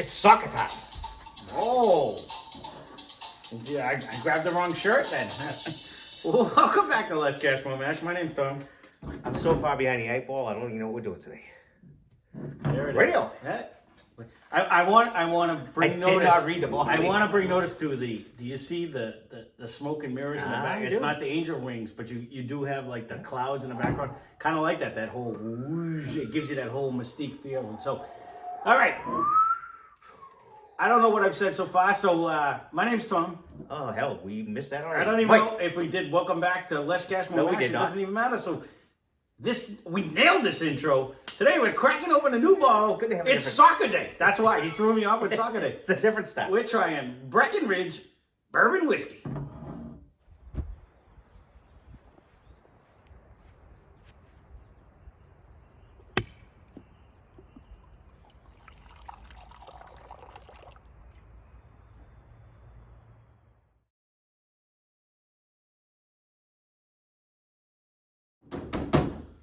It's soccer time. Oh. Yeah, I grabbed the wrong shirt then. Well, welcome back to Less Cash More Mash. My name's Tom. I'm so far behind the 8 ball, I don't even know what we're doing today. There it Radio. is. Yeah. I want to bring notice. I did not read the ball. I want to bring notice to do you see the smoke and mirrors in the back? It's not the angel wings, but you do have like the clouds in the background. Kind of like that whole whoosh, it gives you that whole mystique feel. And so, all right. I don't know what I've said so far, so my name's Tom. Oh, hell, we missed that already. I don't even know if we did. Welcome back to Less Cash More Mash. It doesn't even matter. So we nailed this intro. Today we're cracking open a new bottle. It's soccer day. That's why he threw me off with soccer day. It's a different style. We're trying Breckinridge Bourbon Whiskey.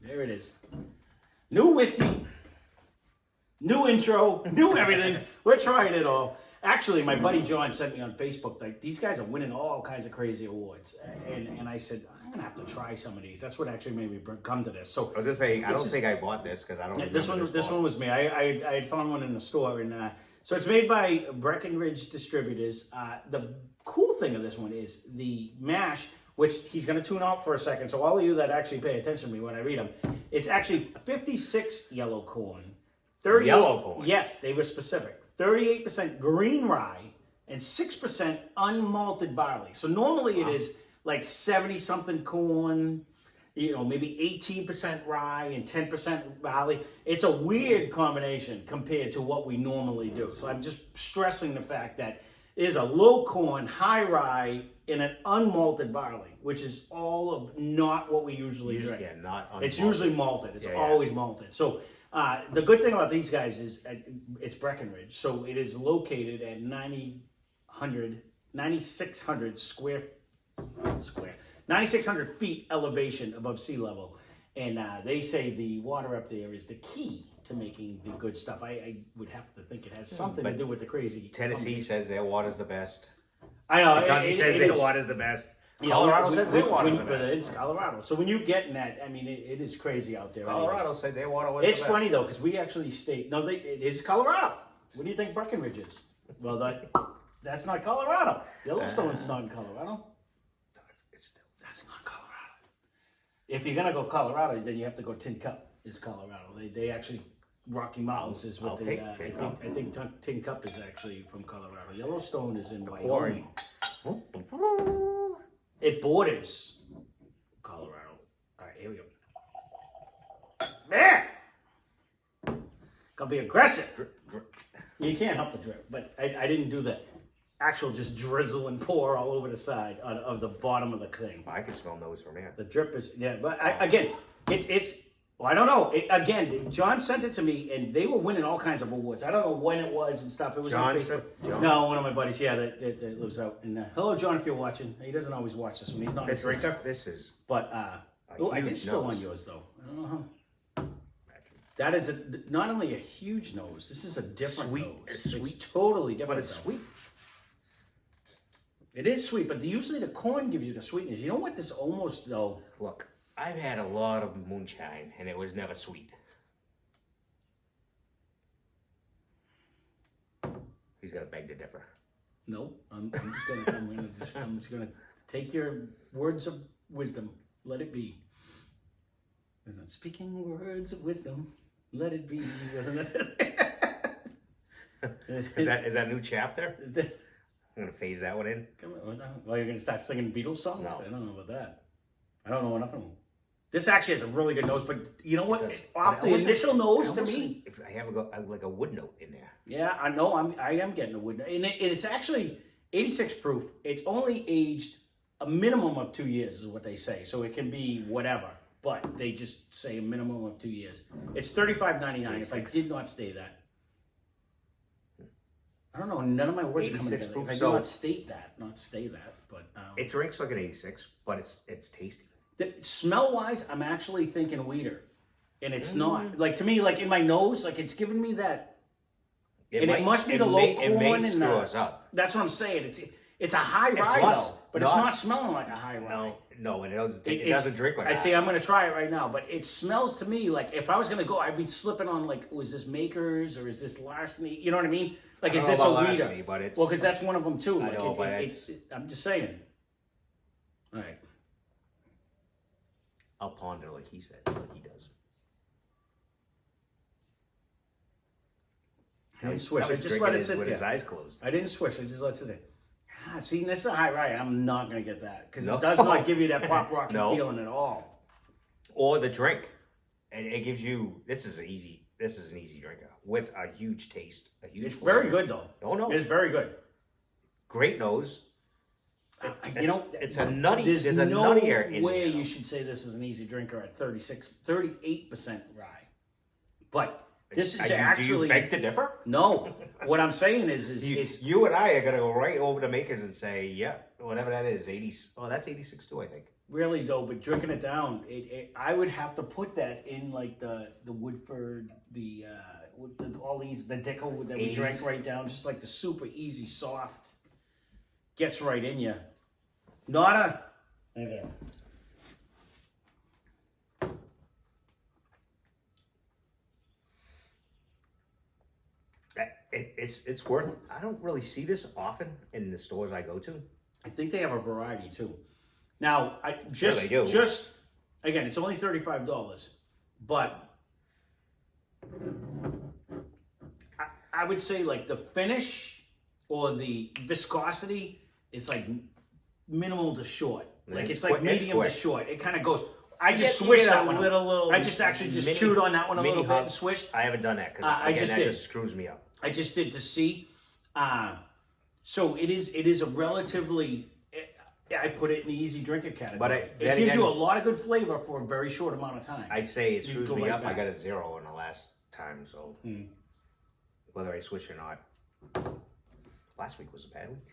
There it is. New whiskey, new intro, new everything. We're trying it all. Actually, my buddy John sent me on Facebook, like, these guys are winning all kinds of crazy awards. And I said, I'm going to have to try some of these. That's what actually made me come to this. So I was going to say, I don't think I bought this because I don't remember this one was me. I had found one in the store. And so it's made by Breckinridge Distributors. The cool thing of this one is the mash, which he's going to tune out for a second. So all of you that actually pay attention to me when I read them, it's actually 56 yellow corn. 38, yellow corn? Yes, they were specific. 38% green rye and 6% unmalted barley. So normally it is like 70-something corn, maybe 18% rye and 10% barley. It's a weird combination compared to what we normally do. So I'm just stressing the fact that it is a low corn, high rye, in an unmalted barley, which is all of not what we usually drink. Yeah, not unmalted. It's usually malted. It's always malted. So the good thing about these guys is it's Breckinridge. So it is located at 9,600 9,600 feet elevation above sea level. And they say the water up there is the key to making the good stuff. I would have to think it has something to do with the crazy. Tennessee says their water's the best. I know. Kentucky says their water's the best. Colorado says their water's the best. It's Colorado. So when you get in that, I mean, it is crazy out there. Colorado said their water was the best. It's funny, though, because we actually stayed. No, it is Colorado. What do you think Breckinridge is? Well, that's not Colorado. Yellowstone's not in Colorado. That's not Colorado. If you're going to go Colorado, then you have to go Tin Cup is Colorado. They actually... Rocky Mountains is what I think Tin Cup is actually from Colorado. Yellowstone is in Wyoming. It borders Colorado. All right, here we go. Man! Gotta be aggressive. You can't help the drip, but I didn't do the actual just drizzle and pour all over the side of the bottom of the thing. I can smell those from here. The drip is, but again, it's well, I don't know. Again, John sent it to me, and they were winning all kinds of awards. I don't know when it was and stuff. It was on Facebook. No, one of my buddies, that lives out. And hello, John, if you're watching. He doesn't always watch this one. He's not a drinker. This is. But I did spill on yours though. I don't know how. That is not only a huge nose. This is a different nose. It's totally different. But it's sweet. It is sweet, but usually the corn gives you the sweetness. You know what? This almost though. Look. I've had a lot of moonshine, and it was never sweet. He's gonna beg to differ. No, I'm just gonna take your words of wisdom. Let it be. Isn't speaking words of wisdom? Let it be. Wasn't it? Is that a new chapter? I'm gonna phase that one in. Come on. Well, you're gonna start singing Beatles songs? No. I don't know about that. I don't know enough of them. This actually has a really good nose, but you know what? Off the initial nose, to me, if I have like a wood note in there. Yeah, I know. I am getting a wood note, and it's actually 86 proof. It's only aged a minimum of 2 years, is what they say. So it can be whatever, but they just say a minimum of 2 years. It's $35.99. If I did not say that, I don't know. None of my words are coming together. Proof, if I do not state that, but it drinks like an 86, but it's tasty. Smell-wise, I'm actually thinking weeder. And it's not. Like, to me, like, in my nose, like, it's giving me that It must be the low corn. It may and screw us up. That's what I'm saying. It's a high rye plus, though, but it's not smelling like a high rye. No, and it doesn't drink like that. I see. I'm gonna try it right now, but it smells to me like if I was gonna go, I'd be slipping on like, was this Makers or is this Larceny? You know what I mean? Like, is this a Weeder? But it's, well, because that's one of them too. I Like, know, but I'm just saying. All right. I'll ponder like he said, like he does. I didn't swish. I just let it sit with there. his eyes closed. I didn't swish. I just let it sit there. See, this is a high rye. I'm not going to get that because it does not give you that pop rocky feeling at all. Or the drink, and it gives you. This is an easy drinker with a huge taste. It's very good though. Oh no, it's very good. Great nose. It's a nutty. There's a nuttier no way you should say this is an easy drinker at 38% rye, but. This is actually. Do you beg to differ? No. What I'm saying is you and I are gonna go right over to Makers and say, yeah, whatever that is, 80. Oh, that's 86 too, I think. Really though, but drinking it down, I would have to put that in like the Woodford, all these the Dickel that we drank right down, just like the super easy, soft, gets right in you. Not a. Okay. It's worth. I don't really see this often in the stores I go to. I think they have a variety too. Now, Sure they do. Just again, it's only $35, but I would say like the finish or the viscosity is like minimal to short. Like it's like medium to short. It kind of goes. I just swished that one. I just actually just chewed on that one a little bit and swished. I haven't done that because that just screws me up. I just did to see. So it is a relatively. I put it in the easy drinker category. But it gives you a lot of good flavor for a very short amount of time. I say it screws me up. I got a 0 in the last time, so whether I switch or not. Last week was a bad week.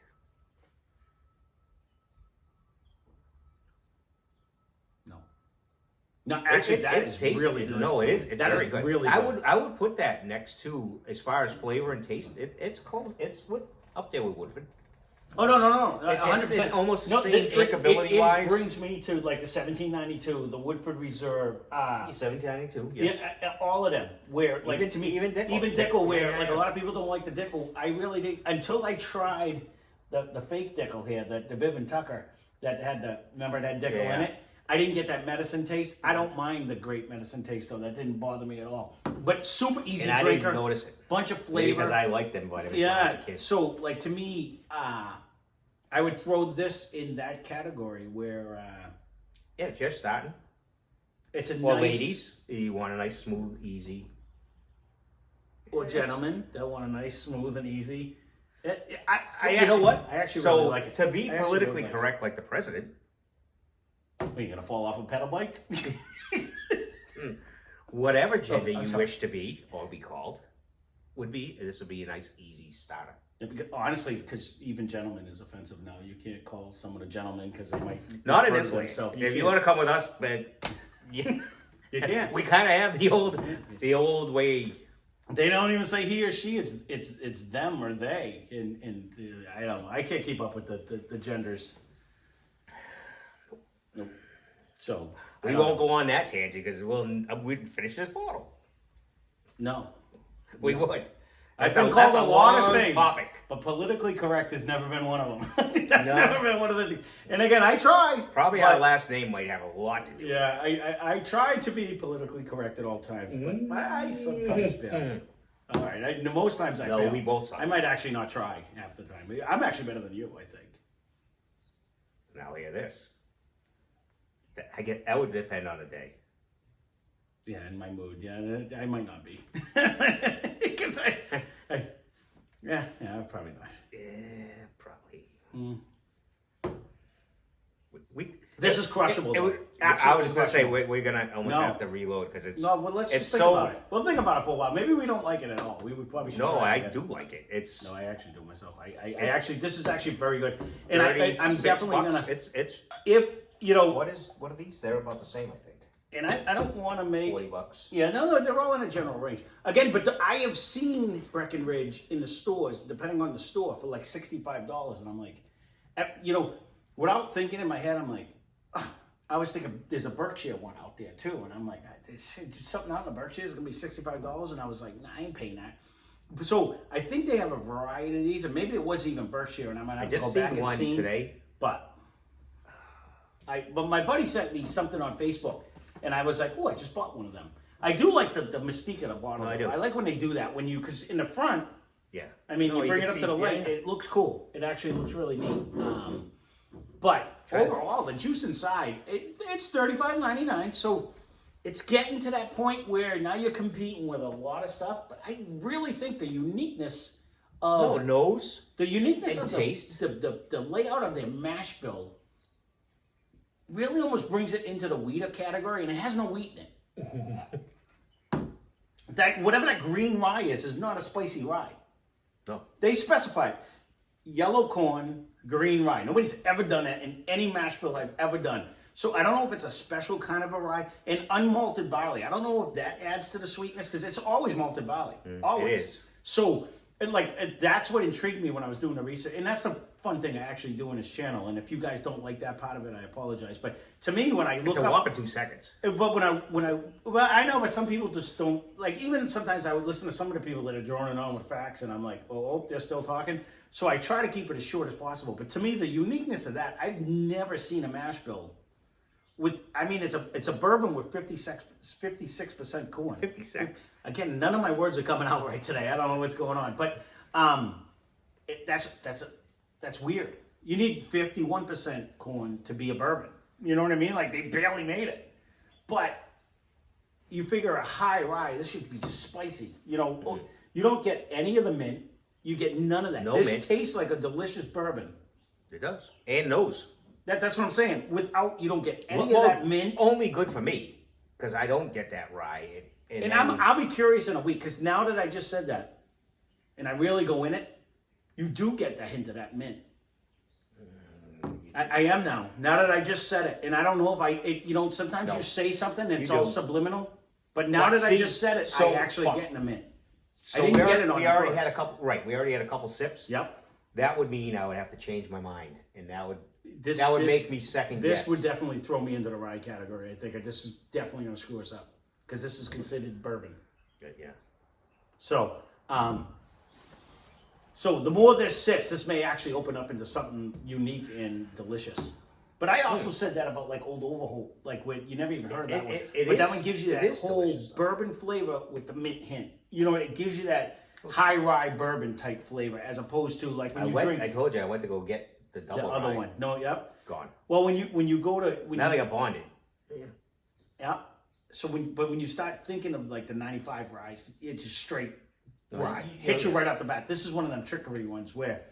No, actually, that is really good. No, it is. It's very good. Really good. I would put that next to, as far as flavor and taste. It's close. It's up there with Woodford. Oh no, 100%. It's almost the same drinkability wise. It brings me to like the 1792, the Woodford Reserve. 1792. Yes. Yeah, all of them. Where like even, to me, even Dickel, where like a lot of people don't like the Dickel. I really did until I tried the fake Dickel here, the Bibb and Tucker that had that Dickel in it. I didn't get that medicine taste. I don't mind the great medicine taste though. That didn't bother me at all. But super easy drinker. I didn't notice it. Bunch of flavor. Because I liked them vitamins when I was a kid. So like to me, I would throw this in that category where. If you're starting. It's a nice. Ladies, you want a nice, smooth, easy. Or gentlemen that want a nice, smooth, and easy. You know what? I actually really like it. To be politically correct, like the president. Are you gonna fall off a pedal bike? Whatever gender you wish to be or be called this would be a nice easy starter. Yeah, honestly, because even gentleman is offensive now. You can't call someone a gentleman because they might not in this way. If you want to come with us, but you can't. We kind of have the old way. They don't even say he or she. It's them or they. And I don't know. I can't keep up with the genders. Nope. So we won't go on that tangent because we'd finish this bottle. No, we would. I've been called a lot of things, but politically correct has never been one of them. That's never been one of the things. And again, I try. Probably our last name might have a lot to do with it. Yeah, I try to be politically correct at all times, but I sometimes fail. All right, most times I fail. We both suck. I might actually not try half the time. I'm actually better than you, I think. Now hear this. That would depend on the day. Yeah, in my mood. Yeah, I might not be. Because probably not. Yeah, probably. This is crushable. I was going to say we're going to almost have to reload because it's. No, well, let's just think about it. We'll think about it for a while. Maybe we don't like it at all. We would probably should. No, I do like it. It's. No, I actually do myself. I actually, this is actually very good, and I'm definitely gonna. It's. If you know, what are these? They're about the same, I think. and I don't want to make $40. Yeah, no, they're all in a general range. Again, but I have seen Breckinridge in the stores, depending on the store, for like $65, and I'm like, without thinking in my head, I'm like, I was thinking there's a Berkshire one out there too, and I'm like, there's something out in the Berkshire is gonna be $65, and I was like, nah, I ain't paying that. So I think they have a variety of these, and maybe it was even Berkshire, and I might have to go back and see today. But my buddy sent me something on Facebook, and I was like, oh, I just bought one of them. I do like the mystique of the bottle. I do. I like when they do that because in the front, yeah. I mean, you bring it up to the light, it looks cool. It actually looks really neat. But overall, the juice inside, it's $35.99. So it's getting to that point where now you're competing with a lot of stuff. But I really think the uniqueness of nose, the uniqueness of taste, the layout of their mash bill really almost brings it into the wheater category, and it has no wheat in it. That whatever that green rye is not a spicy rye. No, they specified yellow corn, green rye. Nobody's ever done it in any mash bill I've ever done. So I don't know if it's a special kind of a rye. And unmalted barley. I don't know if that adds to the sweetness because it's always malted barley. Always. It is. So that's what intrigued me when I was doing the research. And that's a fun thing I actually do on this channel. And if you guys don't like that part of it, I apologize. But to me, when I look it's a whopping 2 seconds. But I know, but some people just don't like. Even sometimes I would listen to some of the people that are droning on with facts, and I'm like, oh, they're still talking. So I try to keep it as short as possible. But to me, the uniqueness of that, I've never seen a mash bill with. I mean, it's a bourbon with 56% corn. 56. Again, none of my words are coming out right today. I don't know what's going on, but that's weird. You need 51% corn to be a bourbon. You know what I mean? Like they barely made it. But you figure a high rye, this should be spicy. You don't get any of the mint. You get none of that. This mint tastes like a delicious bourbon. It does. And nose. That's what I'm saying. Without, you don't get any of that mint. Only good for me, because I don't get that rye. And I'll be curious in a week, because now that I just said that, and I really go in it, you do get that hint of that mint. I am now. Now that I just said it, and I don't know if sometimes you say something and it's all subliminal, but now that I just said it, I actually get in the mint. So I didn't get it on we already had a couple. Right, we already had a couple sips. Yep. That would mean I would have to change my mind, and that would make me second guess. This would definitely throw me into the rye category. I think this is definitely going to screw us up because this is considered bourbon. Yeah. So, so the more this sits, this may actually open up into something unique and delicious. But I also said that about like Old Overholt, like when you never even heard of that one. But that one gives you that whole bourbon flavor with the mint hint. It gives you that high rye bourbon type flavor as opposed to like when you drink. I told you I went to go get the double other rye. one. No, yep. Gone. Well, when you go to now they got bonded. Yeah. So when you start thinking of like the 95 rye, it's just straight rye. Hit you right off the bat. This is one of them trickery ones where,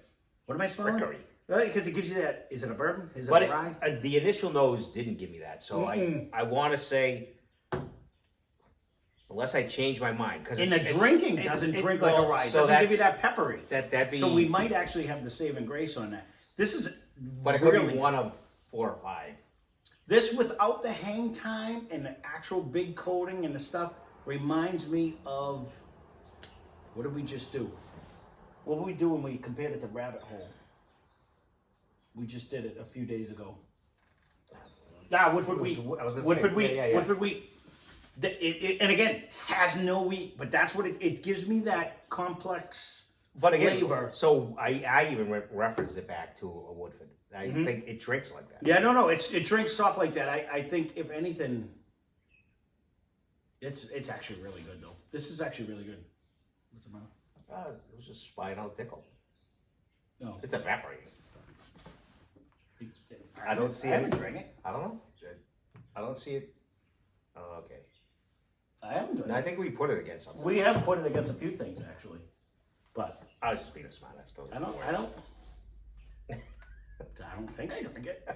what am I smelling? Trickery. Right, because it gives you that. Is it a bourbon? Is it a rye? The initial nose didn't give me that, so I want to say, unless I change my mind, because in the drinking doesn't drink like a rye. So doesn't give you that peppery. So we might actually have the save and grace on that. This is, but it could be one of 4 or 5. This without the hang time and the actual big coating and the stuff reminds me of, what did we just do? What did we do when we compared it to Rabbit Hole? We just did it a few days ago. Woodford Wheat. Woodford Wheat. Yeah. Woodford Wheat. And again, has no wheat, but that's what it gives me, that complex flavor. So I even referenced it back to a Woodford. I think it drinks like that. Yeah, no, it drinks soft like that. I think if anything, it's actually really good though. This is actually really good. What's the matter? It was just spinal tickle. No, it's evaporating. I don't see it. I haven't drank it. I don't know. I don't see it. Oh, okay. I haven't drank it. I think we put it against something. We have put it against a few things actually, but I was just being a smartass. I don't think I drank it.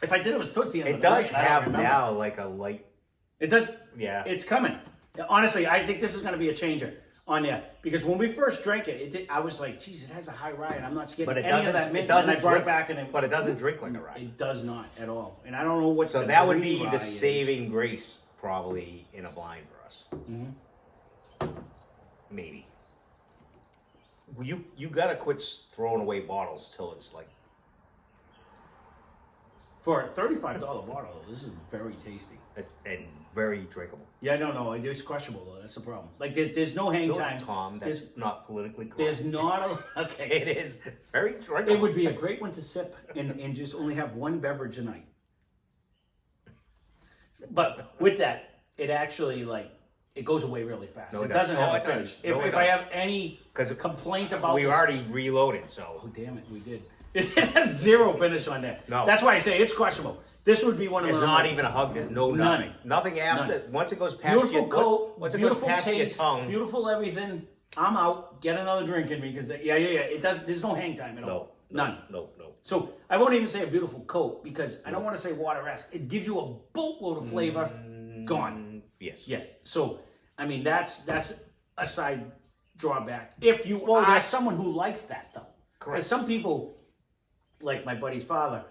If I did, it was towards the end. It does have now like a light. It does. Yeah. It's coming. Honestly, I think this is going to be a changer. on there because when we first drank it, I was like, geez, it has a high rye, and I'm not getting But it any of doesn't. that mint. It doesn't and I brought drink, it back, and but it doesn't drink like a rye. it does not at all. And I don't know what. So the that would green be rye the is. saving grace, probably in a blind for us. Mm-hmm. Maybe. You gotta quit throwing away bottles till it's like. For a $35 bottle, this is very tasty. And very drinkable. Yeah, no, it's crushable though. That's the problem. Like there's no hang time. Tom, that's not politically correct. There's not a okay. It is very drinkable. It would be a great one to sip and just only have one beverage a night. But with that, it actually it goes away really fast. No, it doesn't have a it finish. does. No, it If I does. have any complaint about we this, already reloaded, so oh damn it, we did. It has zero finish on that. No. That's why I say it's crushable. This would be one of there's my not even a hug. There's no nothing. None. Nothing after. None. Once it goes past beautiful your coat, once it beautiful goes past taste, your tongue. beautiful everything. I'm out. Get another drink in me because it does. There's no hang time at all. None. No. So I won't even say a beautiful coat because I don't want to say water-esque. It gives you a boatload of flavor. Gone. Yes. So I mean that's a side drawback. If you are that's someone who likes that though, correct. As some people, like my buddy's father,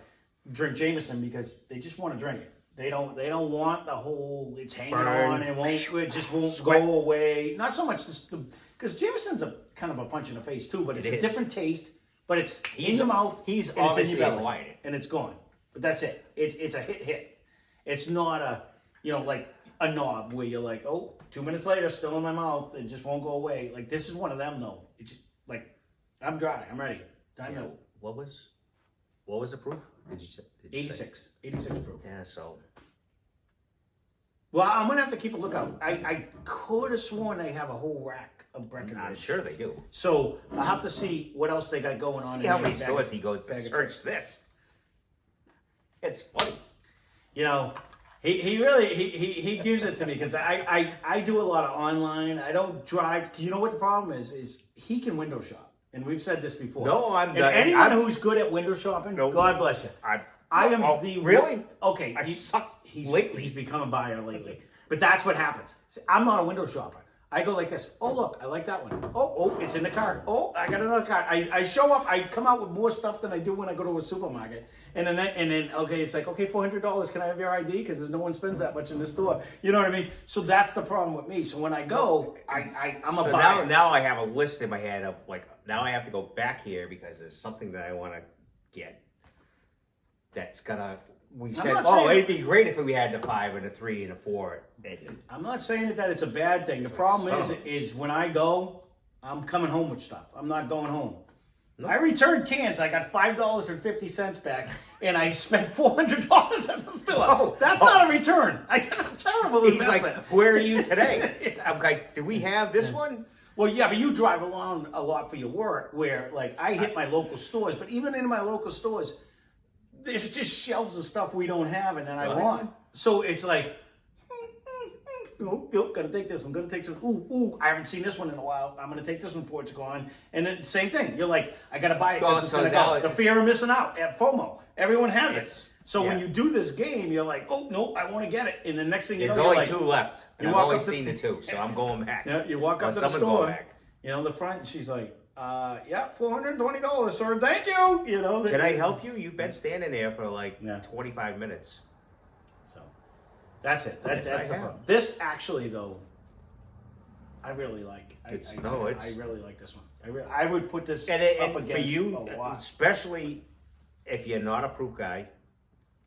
drink Jameson because they just want to drink it. They don't want the whole it's hanging on and it just won't go away. Not so much because Jameson's a kind of a punch in the face too, but it's a different taste. But it's in your mouth. He's and it's in your obviously belly, and it's gone. But that's it. It's a hit. It's not a like a knob where you're like, oh, 2 minutes later, still in my mouth, and just won't go away. Like this is one of them though. It's just like I'm dry. I'm ready. Time to. What was the proof? Did you say? 86 proof. Yeah. So. Well, I'm gonna have to keep a lookout. I could have sworn they have a whole rack of Breckinridge. I'm sure they do. So I'll have to see what else they got going on. See how many stores he goes to search this. It's funny. He really gives it to me because I do a lot of online. I don't drive. Cause you know what the problem is he can window shop, and we've said this before. No, anyone who's good at window shopping, God bless you. I am really okay. I suck He's lately. He's become a buyer lately, but that's what happens. See, I'm not a window shopper. I go like this. Oh look, I like that one. Oh, it's in the cart. Oh, I got another cart. I show up. I come out with more stuff than I do when I go to a supermarket. And then okay, it's like okay, $400. Can I have your ID? Because there's no one spends that much in the store. You know what I mean? So that's the problem with me. So when I go, I'm a buyer. Now I have a list in my head of now I have to go back here because there's something that I want to get. That's gonna. We said, it'd be great if we had the 5 and the 3 and the 4. I'm not saying that it's a bad thing. The problem is when I go, I'm coming home with stuff. I'm not going home. No. I returned cans. I got $5.50 back, and I spent $400 at the store. That's not a return. That's a terrible investment. Like, where are you today? I'm like, do we have this one? Well, yeah, but you drive along a lot for your work, where I hit my local stores. But even in my local stores, there's just shelves of stuff we don't have and that I want. So it's like, gotta take this one, gotta take this one. Ooh, I haven't seen this one in a while. I'm gonna take this one before it's gone. And then same thing. You're like, I gotta buy it because it's gonna go. The fear of missing out at FOMO. Everyone has it. So when you do this game, you're like, oh, no, I want to get it. And the next thing you know, there's only 2 left. And I've only seen the 2, so I'm going back. Yeah, you walk up to the store, the front, and she's like, $420, sir. Thank you. Can I help you? You've been standing there for 25 minutes. So that's it. That's the problem. This actually, though, I really like. I really like this one. I would put this up against for you, a lot. especially if you're not a proof guy.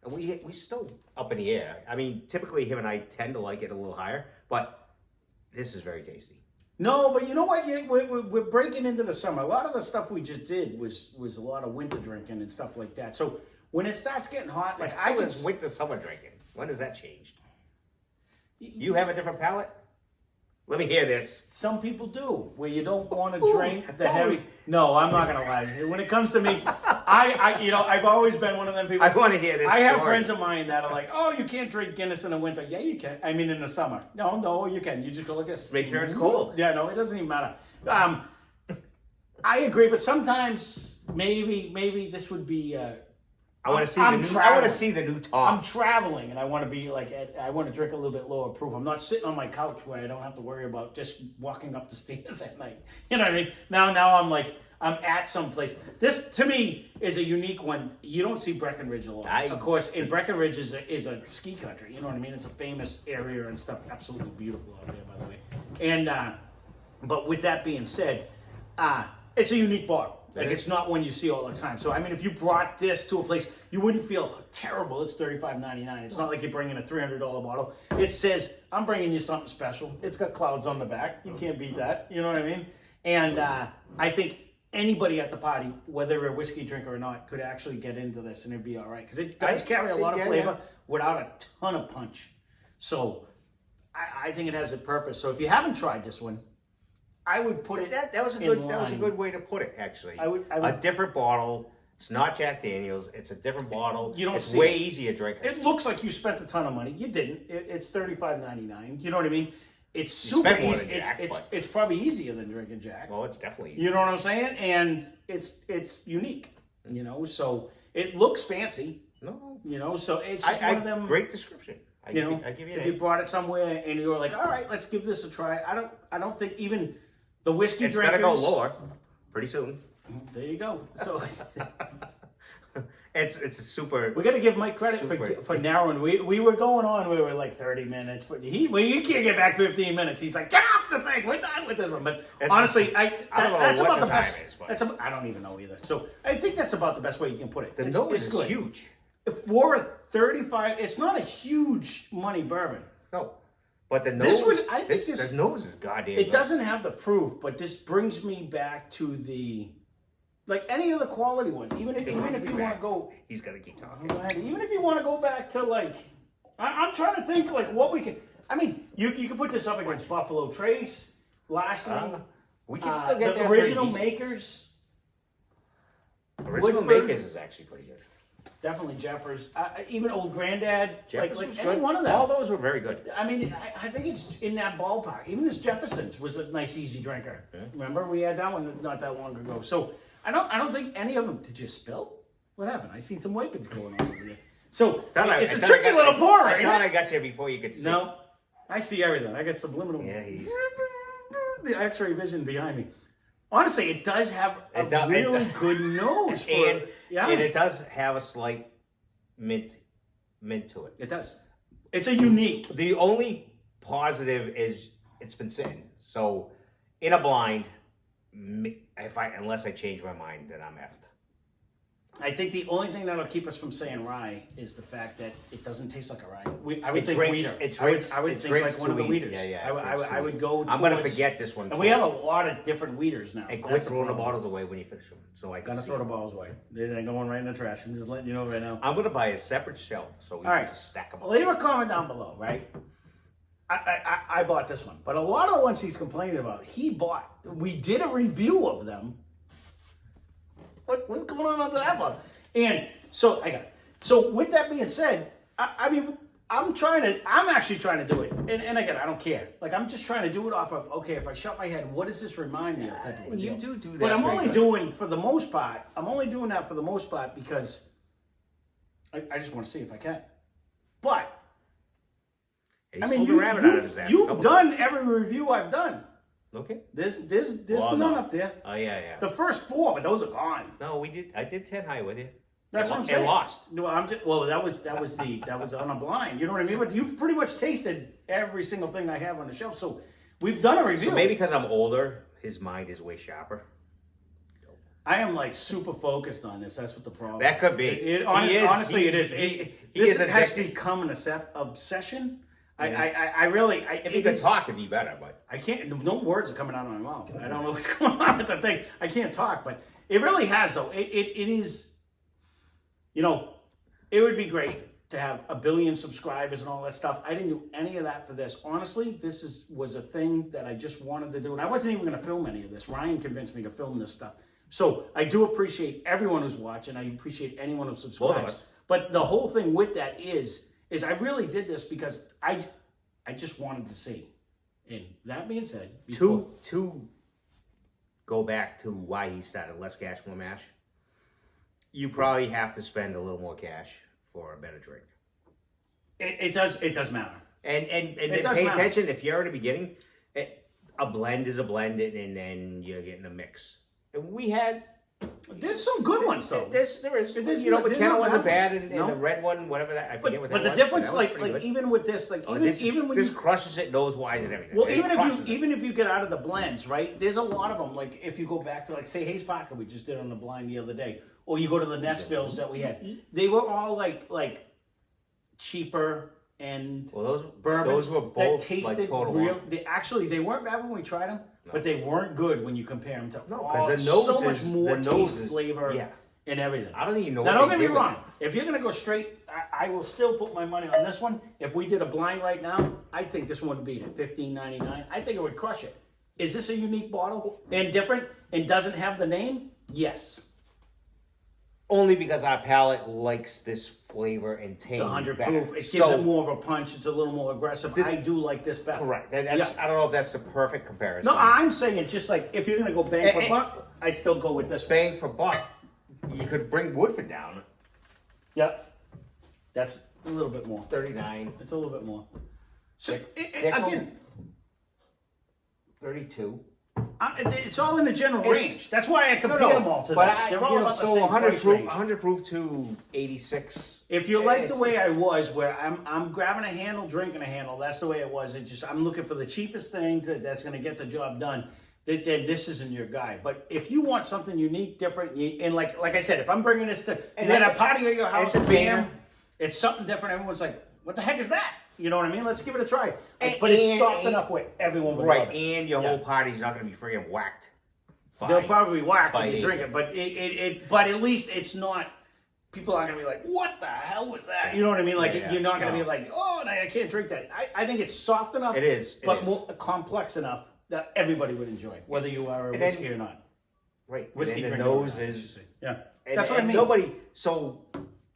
And we still up in the air. I mean, typically him and I tend to like it a little higher, but this is very tasty. No, but you know what? We're breaking into the summer. A lot of the stuff we just did was a lot of winter drinking and stuff like that. So when it starts getting hot, winter summer drinking. When does that change? You have a different palate? Let me hear this. Some people do, where you don't want to drink the heavy. No, I'm not gonna lie. When it comes to me, I've always been one of them people. I want to hear this. I have friends of mine that are like, "Oh, you can't drink Guinness in the winter." Yeah, you can. I mean, in the summer. No, you can. You just go like this. Make sure it's cold. Yeah, no, it doesn't even matter. I agree, but sometimes maybe this would be I want to see the new. I want to see the new top. I'm traveling, and I want to be like, I want to drink a little bit lower proof. I'm not sitting on my couch where I don't have to worry about just walking up the stairs at night. You know what I mean? Now I'm like, I'm at some place. This to me is a unique one. You don't see Breckinridge a lot. Of course, in Breckinridge is a ski country. You know what I mean? It's a famous area and stuff. Absolutely beautiful out there, by the way. And but with that being said, it's a unique bottle. Like, it's not one you see all the time. So, I mean, if you brought this to a place, you wouldn't feel terrible. It's $35.99. It's not like you're bringing a $300 bottle. It says, I'm bringing you something special. It's got clouds on the back. You can't beat that. You know what I mean? And I think anybody at the party, whether they're a whiskey drinker or not, could actually get into this and it'd be all right. Because it does carry a lot of flavor without a ton of punch. So, I think it has a purpose. So, if you haven't tried this one, I would put it. That was a good way to put it. Actually, I would a different bottle. It's not Jack Daniels. It's a different bottle. You don't. It's see way easier to drink. It looks like you spent a ton of money. You didn't. It's $35.99. You know what I mean? It's super easy. It's probably easier than drinking Jack. Well, it's definitely. You know what I'm saying? And it's unique. You know, so it looks fancy. No. You know, so it's just one of them. Great description. I give you if you brought it somewhere and you were like, all right, let's give this a try. I don't think even the whiskey drinkers. It's gotta go lower pretty soon. There you go. So it's a super. We got to give Mike credit for narrowing. We were going on. We were like 30 minutes, but you can't get back 15 minutes. He's like, get off the thing. We're done with this one. But honestly, that's about the best. I don't even know either. So I think that's about the best way you can put it. The nose is huge. For a 35, it's not a huge money bourbon. No. But the nose, the nose is goddamn It doesn't have the proof, but this brings me back to the, like any of the quality ones. Even if you want to go, he's got to keep talking. Even if you want to go back to like, I'm trying to think like what we can. I mean, you can put this up against Buffalo Trace, Lastly, we can still get the original makers. Original Makers is actually pretty good. Definitely Jeffers. Even Old Granddad. Jeffers like was any good. one of them. All those were very good. I mean, I think it's in that ballpark. Even this Jefferson's was a nice, easy drinker. Yeah. Remember, we had that one not that long ago. So I don't think any of them. Did you spill? What happened? I seen some wipings going on over there. So it's a tricky little pour, right? I thought I got you before you could see. No, I see everything. I got subliminal. Yeah, he's the X-ray vision behind me. Honestly, it does have a really good nose. And it does have a slight mint to it. It does. It's a unique. The only positive is it's been sitting. So in a blind, unless I change my mind, then I'm effed. I think the only thing that'll keep us from saying rye is the fact that it doesn't taste like a rye. I would think wheater. I would think like one of the wheaters. Yeah. I would go. I'm gonna forget this one. And we have a lot of different wheaters now. And quit throwing the bottles away when you finish them. So I can throw the bottles away. They ain't going right in the trash. I'm just letting you know right now. I'm gonna buy a separate shelf so we can just stack them. Leave a comment down below, right? I bought this one, but a lot of the ones he's complaining about, he bought. We did a review of them. What's going on under that one? And so I got it. So with that being said, I mean, I'm actually trying to do it. And again, I don't care. Like, I'm just trying to do it off of, okay, if I shut my head, what does this remind me of? Type of you do that. But I'm only doing, for the most part, because I just want to see if I can. But, I mean, you've done every review I've done. Okay. There's none up there. Oh yeah. The first 4, but those are gone. No, I did 10 high with you. That's what I'm saying. And lost. No, that was on a blind. You know what I mean? But you've pretty much tasted every single thing I have on the shelf. So we've done a review. So maybe because I'm older, his mind is way sharper. I am like super focused on this. That's what the problem. That could be. Honestly, it is. This has become an obsession. Yeah. I really. If you could talk, it'd be better, but I can't. No words are coming out of my mouth. I don't know what's going on with the thing. I can't talk, but it really has though. It is. You know, it would be great to have 1 billion subscribers and all that stuff. I didn't do any of that for this. Honestly, this was a thing that I just wanted to do, and I wasn't even going to film any of this. Ryan convinced me to film this stuff. So I do appreciate everyone who's watching. I appreciate anyone who subscribes. But the whole thing with that is I really did this because I just wanted to see. And that being said, to go back to why he started Less Cash More Mash, you probably have to spend a little more cash for a better drink. It does matter. And then pay attention if you're in the beginning. A blend is a blend, and then you're getting a mix. And we had. There's some good ones though. There is. McKenna wasn't bad, and the red one, whatever that, I forget what that was. But the difference, like good. even with this, like even when this crushes it nose-wise and everything. Well, even if you get out of the blends, right? There's a lot of them. Like if you go back to like say Hayes Parker, we just did on the blind the other day, or you go to the Nestvilles that we had. They were all like cheaper and bourbons those were both that tasted like total real. They weren't bad when we tried them, but they weren't good when you compare them to because the nose so much more taste, is, flavor, and everything. I don't even know. Now don't get me wrong. If you're gonna go straight, I will still put my money on this one. If we did a blind right now, I think this one would beat it. $15.99. I think it would crush it. Is this a unique bottle and different and doesn't have the name? Yes. Only because our palate likes this flavor and taste. The 100 proof. It gives it more of a punch. It's a little more aggressive. I do like this better. Correct. I don't know if that's the perfect comparison. No, I'm saying just like if you're gonna go bang for buck, I still go with this. Bang for buck. You could bring Woodford down. Yep. That's a little bit more. 39. It's a little bit more. So Dickel, again, 32. It's all in the general range. That's why I compare them all to that. They're all about the same 100 price range. 100 proof to 86. If you like the way I was, where I'm grabbing a handle, drinking a handle, that's the way it was. I'm looking for the cheapest thing that's going to get the job done. Then this isn't your guy. But if you want something unique, different, and like I said, if I'm bringing this to a party at your house, bam, it's something different. Everyone's like, "What the heck is that?" You know what I mean? Let's give it a try. But it's soft enough where everyone would love it. And your whole party's not going to be friggin' whacked. They'll probably be whacked when you drink it, but at least it's not. People aren't gonna be like, "What the hell was that?" You know what I mean? Like you're not gonna be like, "Oh, no, I can't drink that." I think it's soft enough. It is, but more complex enough that everybody would enjoy, whether you are a whiskey or not. Right. Whiskey drinker. The nose is That's what I mean. Nobody. So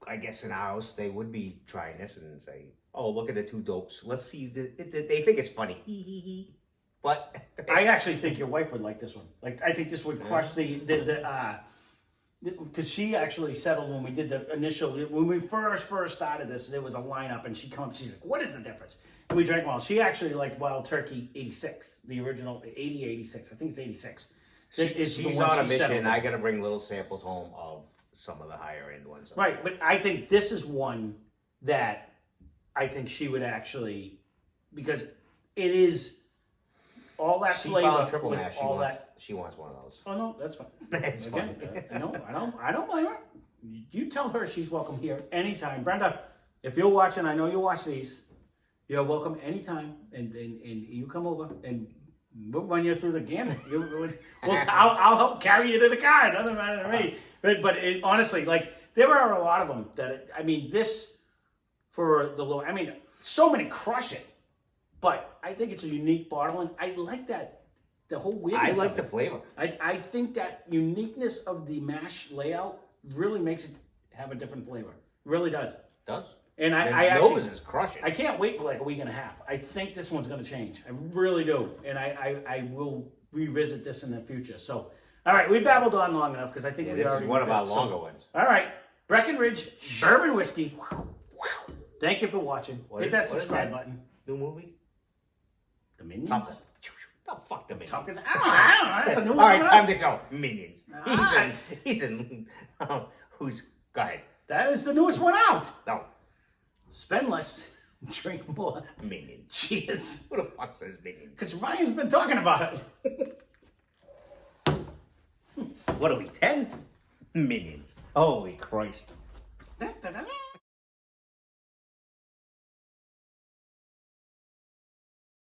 I guess in our house they would be trying this and say, "Oh, look at the two dopes. Let's see." They think it's funny. But I actually think your wife would like this one. Like I think this would crush because she actually settled when we did the initial, when we first started this, there was a lineup and she's like, "What is the difference?" And we drank them all. She actually liked Wild Turkey 86, the original 86. I think it's 86. She's on a mission. I got to bring little samples home of some of the higher end ones. Right, but I think this is one that I think she would actually, because it is all that flavor triple with mash. all that. She wants one of those. Oh no, that's fine. It's fine. No, I don't blame her. You tell her she's welcome here anytime. Brenda, if you're watching, I know you watch these. You're welcome anytime, and you come over and we'll run you through the gamut. I'll help carry you to the car. It doesn't matter to me. But honestly, like there are a lot of them that this for the low. I mean, so many crush it, but I think it's a unique bottle, and I like that. The whole weirdness. I like the flavor. I think that uniqueness of the mash layout really makes it have a different flavor. Really does. Does. And I actually is crushing. I can't wait for like a week and a half. I think this one's going to change. I really do, and I will revisit this in the future. So, all right, we babbled on long enough because I think we this already. Is one of our longer ones. All right, Breckinridge Bourbon Whiskey. Thank you for watching. Hit that subscribe button. New movie. The Minions. Oh, fuck the Minions. I don't know. That's a new one. All right, time to go. Minions. Nice. He's in. Who's? Go ahead. That is the newest one out. No. Spend less, drink more. Minions. Cheers. Who the fuck says Minions? Because Ryan's been talking about it. What are we, 10? Minions. Holy Christ. Da, da, da, da.